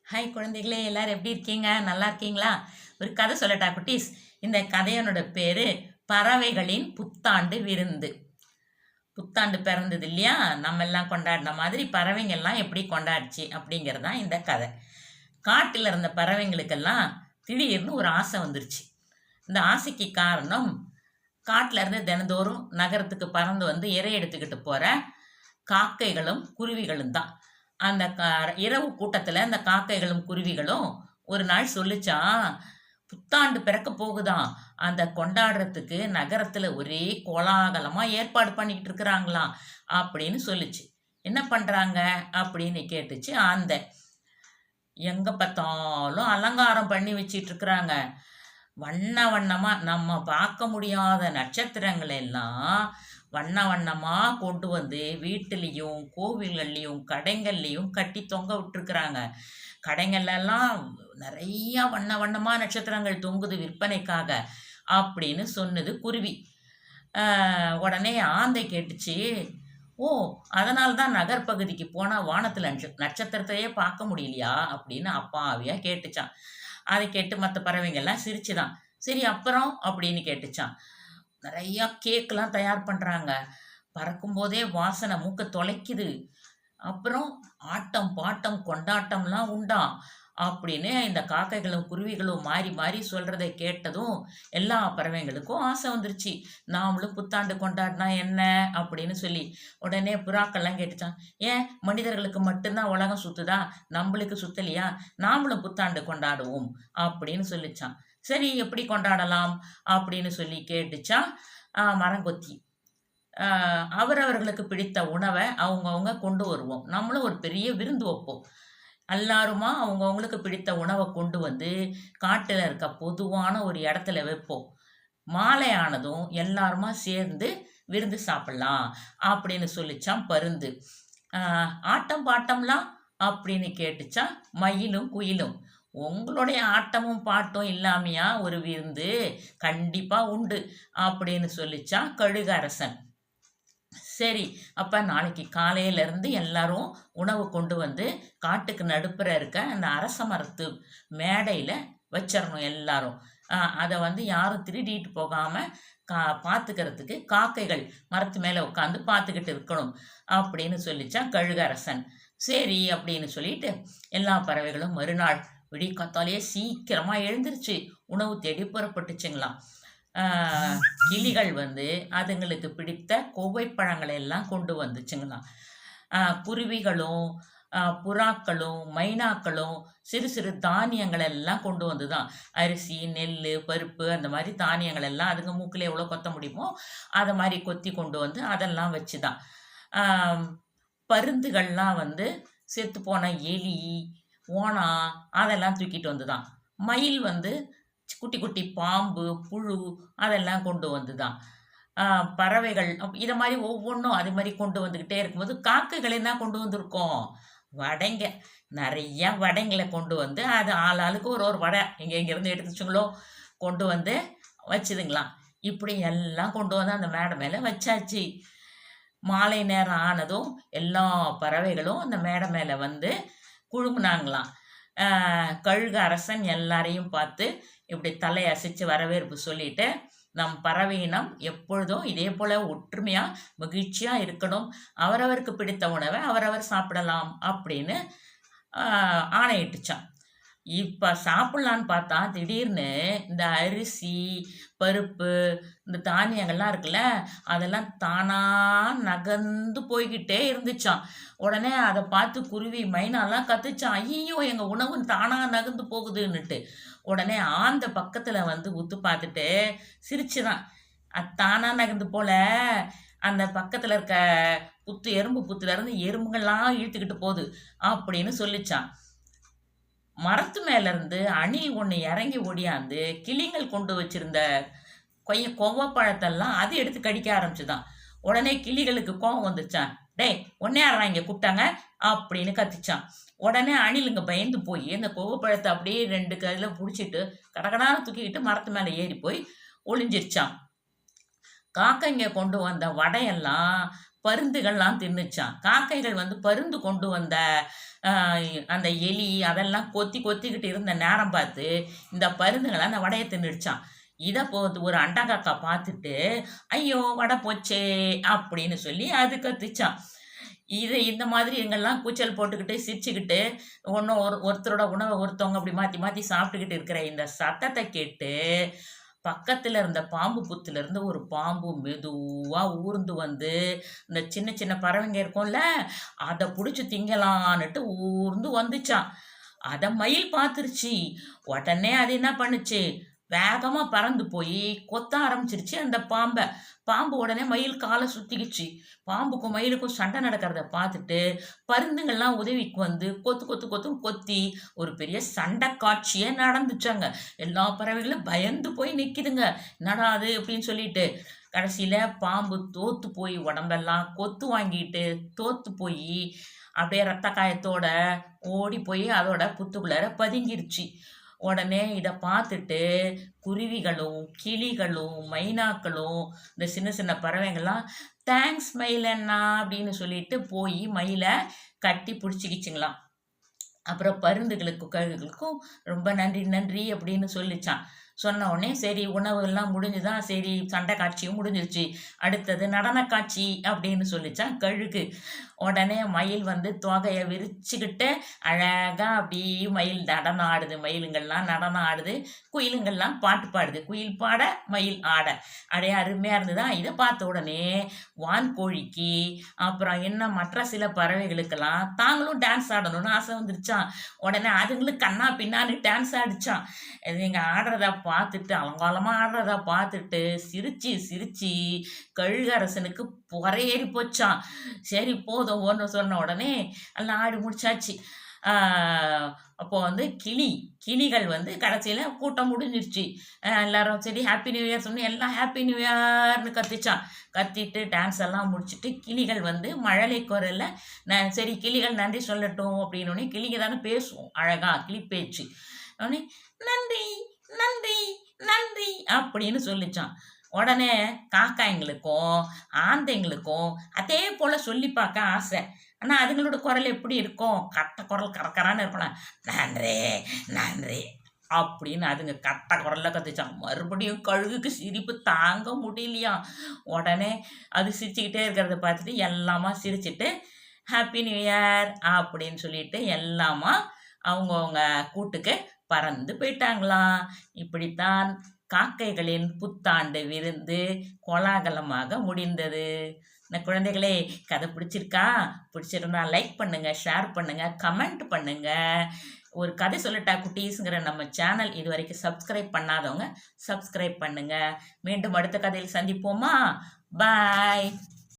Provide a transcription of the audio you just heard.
Hi குழந்தைகளே, எல்லாரும் எப்படி இருக்கீங்க? நல்லா இருக்கீங்களா? ஒரு கதை சொல்லட்டா குட்டீஸ்? இந்த கதையனோட பேரு பறவைகளின் புத்தாண்டு விருந்து. புத்தாண்டு பிறந்தது இல்லையா? நம்ம எல்லாம் கொண்டாடின மாதிரி பறவைங்க எல்லாம் எப்படி கொண்டாடுச்சு அப்படிங்கிறது தான் இந்த கதை. காட்டில் இருந்த பறவைங்களுக்கெல்லாம் திடீர்னு ஒரு ஆசை வந்துருச்சு. இந்த ஆசைக்கு காரணம், காட்டில் இருந்து தினந்தோறும் நகரத்துக்கு பறந்து வந்து இரை எடுத்துக்கிட்டு போற காக்கைகளும் குருவிகளும் தான். அந்த இரவு கூட்டத்துல அந்த காக்கைகளும் குருவிகளும் ஒரு நாள் சொல்லுச்சாம், புத்தாண்டு பிறக்க போகுதாம். அந்த கொண்டாடுறதுக்கு நகரத்துல ஒரே கோலாகலமா ஏற்பாடு பண்ணிக்கிட்டு இருக்கிறாங்களாம் அப்படின்னு சொல்லுச்சு. என்ன பண்றாங்க அப்படின்னு கேட்டுச்சு அந்த. எங்க பார்த்தாலும் அலங்காரம் பண்ணி வச்சிட்டு இருக்கிறாங்க. வண்ண வண்ணமா நம்ம பார்க்க முடியாத நட்சத்திரங்கள் எல்லாம் வண்ண வண்ணமா கொண்டு வந்து வீட்டுலேயும் கோவில்கள்லையும் கடைகள்லையும் கட்டி தொங்க விட்டுருக்குறாங்க. கடைகள்லாம் நிறைய வண்ண வண்ணமா நட்சத்திரங்கள் தொங்குது விற்பனைக்காக அப்படின்னு சொன்னது குருவி. உடனே ஆந்தை கேட்டுச்சு, ஓ, அதனால தான் நகர்பகுதிக்கு போனால் வானத்தில் நட்சத்திரத்தையே பார்க்க முடியலையா அப்படின்னு அப்பாவியா கேட்டுச்சான். அதை கேட்டு மற்ற பறவைங்கள்லாம் சிரிச்சுதான். சரி, அப்புறம் அப்படின்னு கேட்டுச்சான். நிறையா கேக்கெலாம் தயார் பண்ணுறாங்க. பறக்கும்போதே வாசனை மூக்க தொலைக்குது. அப்புறம் ஆட்டம் பாட்டம் கொண்டாட்டம்லாம் உண்டாம் அப்படின்னு இந்த காக்கைகளும் குருவிகளும் மாறி மாறி சொல்றதை கேட்டதும் எல்லா பறவைங்களுக்கும் ஆசை வந்துருச்சு. நாமளும் புத்தாண்டு கொண்டாடினா என்ன அப்படின்னு சொல்லி. உடனே புறாக்கள்லாம் கேட்டுச்சான், ஏன் மனிதர்களுக்கு மட்டும்தான் உலகம் சுத்துதா, நம்மளுக்கு சுத்தலையா? நாமளும் புத்தாண்டு கொண்டாடுவோம் அப்படின்னு சொல்லிச்சான். சரி, எப்படி கொண்டாடலாம் அப்படின்னு சொல்லி கேட்டுச்சான் மரங்கொத்தி. அவரவர்களுக்கு பிடித்த உணவை அவங்கவுங்க கொண்டு வருவோம். நம்மளும் ஒரு பெரிய விருந்து வைப்போம். எல்லாருமா அவங்கவுங்களுக்கு பிடித்த உணவை கொண்டு வந்து காட்டில் இருக்க பொதுவான ஒரு இடத்துல வைப்போம். மாலை ஆனதும் எல்லாருமா சேர்ந்து விருந்து சாப்பிடலாம் அப்படின்னு சொல்லிச்சான் பருந்து. ஆட்டம் பாட்டம்லாம் அப்படின்னு கேட்டுச்சான் மயிலும் குயிலும். உங்களுடைய ஆட்டமும் பாட்டும் இல்லாமையா ஒரு விருந்து? கண்டிப்பா உண்டு அப்படின்னு சொல்லிச்சான் கழுகரசன். சரி, அப்ப நாளைக்கு காலையில இருந்து எல்லாரும் உணவு கொண்டு வந்து காட்டுக்கு நடுப்புற இருக்க அந்த அரச மரத்து மேடையில வச்சிடணும் எல்லாரும். அதை வந்து யாரும் திருடிட்டு போகாம பார்த்துக்கிறதுக்கு காக்கைகள் மரத்து மேல உட்காந்து பார்த்துக்கிட்டு இருக்கணும் அப்படின்னு சொல்லிச்சான் கழுகரசன். சரி அப்படின்னு சொல்லிட்டு எல்லா பறவைகளும் மறுநாள் விடிகாத்தாலே சீக்கிரமா எழுந்திருச்சு உணவு தேடி புறப்பட்டுச்சுங்களாம். கிளிகள் வந்து அதுங்களுக்கு பிடித்த கோவைப்பழங்களை எல்லாம் கொண்டு வந்துச்சுங்களாம். குருவிகளும் புறாக்களும் மைனாக்களும் சிறு சிறு தானியங்கள் எல்லாம் கொண்டு வந்து தான், அரிசி நெல் பருப்பு அந்த மாதிரி தானியங்கள் எல்லாம் அதுங்க மூக்கில் எவ்வளோ கொத்த முடியுமோ அதை மாதிரி கொத்தி கொண்டு வந்து அதெல்லாம் வச்சு தான். பருந்துகள்லாம் வந்து செத்து போன எலி ஓனா அதெல்லாம் தூக்கிட்டு வந்து தான். மயில் வந்து குட்டி குட்டி பாம்பு புழு அதெல்லாம் கொண்டு வந்து தான். பறவைகள் இதை மாதிரி ஒவ்வொன்றும் அது மாதிரி கொண்டு வந்துக்கிட்டே இருக்கும்போது காக்கைகளை தான் கொண்டு வந்திருக்கோம் வடைங்க. நிறைய வடைங்களை கொண்டு வந்து அது ஆளுக்கு ஒரு ஒரு வடை எங்கேருந்து எடுத்துச்சுங்களோ கொண்டு வந்து வச்சுதுங்களாம். இப்படி எல்லாம் கொண்டு வந்து அந்த மேடை மேலே வச்சாச்சு. மாலை நேரம் ஆனதும் எல்லா பறவைகளும் அந்த மேடை மேலே வந்து குழுமுனாங்களாம். கழுகு அரசன் எல்லாரையும் பார்த்து இப்படி தலையை அசைச்சு வரவேற்பு சொல்லிட்டு, நம் பறவை இனம் எப்பொழுதும் இதே போல ஒற்றுமையா மகிழ்ச்சியா இருக்கணும், அவரவருக்கு பிடித்த உணவை அவரவர் சாப்பிடலாம் அப்படின்னு ஆணையிட்டுச்சான். இப்போ சாப்பிட்லான்னு பார்த்தா திடீர்னு இந்த அரிசி பருப்பு இந்த தானியங்கள்லாம் இருக்குல்ல அதெல்லாம் தானா நகர்ந்து போய்கிட்டே இருந்துச்சான். உடனே அதை பார்த்து குருவி மைனாலாம் கத்துச்சான், ஐயோ எங்கள் உணவு தானா நகர்ந்து போகுதுன்னுட்டு. உடனே ஆந்த பக்கத்தில் வந்து உத்து பார்த்துட்டு சிரிச்சுதான், அது தானா நகர்ந்து போல அந்த பக்கத்தில் இருக்க எறும்பு புத்துலேருந்து எறும்புகள்லாம் இழுத்துக்கிட்டு போகுது அப்படின்னு சொல்லிச்சான். மரத்து மேலேருந்து அணில் ஒன்று இறங்கி ஓடியாந்து கிளிங்கள் கொண்டு வச்சிருந்த கொவ்வைப்பழத்தெல்லாம் அது எடுத்து கடிக்க ஆரம்பிச்சுதான். உடனே கிளிகளுக்கு கோவம் வந்துச்சான், டேய் ஒன்னே யாரா இங்கே கூப்பிட்டாங்க அப்படின்னு கத்திச்சான். உடனே அணிலுங்க பயந்து போய் அந்த கொவ்வைப்பழத்தை அப்படியே 2 கையில் பிடிச்சிட்டு கடகடான தூக்கிக்கிட்டு மரத்து மேலே ஏறி போய் ஒளிஞ்சிருச்சான். காக்கைங்க கொண்டு வந்த வடையெல்லாம் பருந்துகள்லாம் தின்னுச்சான். காக்கைகள் வந்து பருந்து கொண்டு வந்த அந்த எலி அதெல்லாம் கொத்திக்கிட்டு இருந்த நேரம் பார்த்து இந்த பருந்துகள் அந்த வடையை தின்னுடுச்சான். இதை ஒரு அண்டங்காக்கா பார்த்துட்டு ஐயோ வடை போச்சே அப்படின்னு சொல்லி அது கத்துச்சான். இந்த மாதிரி எங்கெல்லாம் கூச்சல் போட்டுக்கிட்டு சிரிச்சுக்கிட்டு ஒருத்தரோட உணவை ஒருத்தவங்க அப்படி மாற்றி மாற்றி சாப்பிட்டுக்கிட்டு இருக்கிற இந்த சத்தத்தை கேட்டு பக்கத்தில் இருந்த பாம்பு புத்துல இருந்து ஒரு பாம்பு மெதுவாக ஊர்ந்து வந்து இந்த சின்ன சின்ன பறவைங்க இருக்கும்ல அதை பிடிச்சி திங்கலான்னுட்டு ஊர்ந்து வந்துச்சான். அதை மயில் பார்த்துருச்சு. உடனே அது என்ன பண்ணுச்சு, வேகமாக பறந்து போய் கொத்த ஆரம்பிச்சிருச்சு அந்த பாம்பை. பாம்பு உடனே மயில் காலை சுற்றிக்கிச்சு. பாம்புக்கும் மயிலுக்கும் சண்டை நடக்கிறத பார்த்துட்டு பருந்துங்கள்லாம் உதவிக்கு வந்து கொத்துன்னு கொத்தி ஒரு பெரிய சண்டை காட்சியே நடந்துச்சாங்க. எல்லா பறவைகளும் பயந்து போய் நிற்கிதுங்க, என்னடா அது அப்படின்னு சொல்லிட்டு. கடைசியில் பாம்பு தோத்து போய் உடம்பெல்லாம் கொத்து வாங்கிட்டு தோத்து போய் அப்படியே ரத்த காயத்தோட ஓடி போய் அதோட புத்துக்குள்ளார பதுங்கிருச்சு. உடனே இதை பார்த்துட்டு குருவிகளும் கிளிகளும் மைனாக்களும் இந்த சின்ன சின்ன பறவைங்கள்லாம் தேங்க்ஸ் மயில் அண்ணா அப்படின்னு சொல்லிட்டு போய் மயிலை கட்டி பிடிச்சிக்கிச்சுங்களாம். அப்புறம் பருந்துகளுக்கும் கழுகுகளுக்கும் ரொம்ப நன்றி அப்படின்னு சொல்லிச்சான். சொன்ன உடனே சரி உணவு எல்லாம் முடிஞ்சுதான், சரி சண்டை காட்சியும் முடிஞ்சிருச்சு, அடுத்தது நடன காட்சி அப்படின்னு சொல்லிச்சான் கழுகு. உடனே மயில் வந்து தொகையை விரிச்சுக்கிட்டு அழகாக அப்படியே மயில் நடனம் ஆடுது. மயிலுங்கள்லாம் நடனம் ஆடுது, குயிலுங்கள்லாம் பாட்டு பாடுது. குயில் பாட மயில் ஆட அப்படியே அருமையாக இருந்ததா. இதை பார்த்த உடனே வான்கோழிக்கு அப்புறம் இன்னும் மற்ற சில பறவைகளுக்கெல்லாம் தாங்களும் டான்ஸ் ஆடணும்னு ஆசை வந்துருச்சான். உடனே அதுங்களுக்கு கண்ணா பின்னான்னு டான்ஸ் ஆடிச்சான். நீங்கள் ஆடுறத பார்த்துட்டு அலங்காலமாக ஆடுறத பார்த்துட்டு சிரிச்சு கழுகரசனுக்கு புறையேறி போச்சான். சரி போதும் ஒன்று சொன்ன உடனே எல்லாம் ஆடி முடிச்சாச்சு. அப்போ வந்து கிளிகள் வந்து கடைசியில் கூட்டம் முடிஞ்சிருச்சு. எல்லாரும் சரி ஹாப்பி நியூ இயர் சொன்னி எல்லாம் ஹாப்பி நியூ இயர்னு கத்திச்சான். கத்திட்டு டான்ஸ் எல்லாம் முடிச்சுட்டு கிளிகள் வந்து மழலை குரலில் சரி கிளிகள் நன்றி சொல்லட்டும் அப்படின்னோடனே கிளிங்க தானே பேசுவோம் அழகாக கிளி பேச்சு. உடனே நன்றி நன்றி நன்றி அப்படின்னு சொல்லிச்சான். உடனே காக்காய்ங்களுக்கும் ஆந்தைங்களுக்கும் அதே போல் சொல்லி பார்க்க ஆசை. ஆனால் அதுங்களோட குரல் எப்படி இருக்கும், கட்ட குரல் கரக்கரான்னு இருக்கலாம். நன்றி நன்றி அப்படின்னு அதுங்க கட்ட குரலில் கத்துச்சான். மறுபடியும் கழுகுக்கு சிரிப்பு தாங்க முடியலையாம். உடனே அது சிரிச்சுக்கிட்டே இருக்கிறத பார்த்துட்டு எல்லாமா சிரிச்சுட்டு ஹாப்பி நியூ இயர் அப்படின்னு சொல்லிட்டு எல்லாமா அவங்கவுங்க கூட்டுக்கு பறந்து போயிட்டாங்களாம். இப்படித்தான் காக்கைகளின் புத்தாண்டு விருந்து கோலாகலமாக முடிந்தது. இந்த குழந்தைகளே கதை பிடிச்சிருந்தா லைக் பண்ணுங்க, ஷேர் பண்ணுங்க, கமெண்ட் பண்ணுங்க. ஒரு கதை சொல்லட்டா குட்டீஸுங்கிற நம்ம சேனல் இது வரைக்கும் சப்ஸ்கிரைப் பண்ணாதவங்க சப்ஸ்கிரைப் பண்ணுங்க. மீண்டும் அடுத்த கதையில் சந்திப்போமா? பாய்.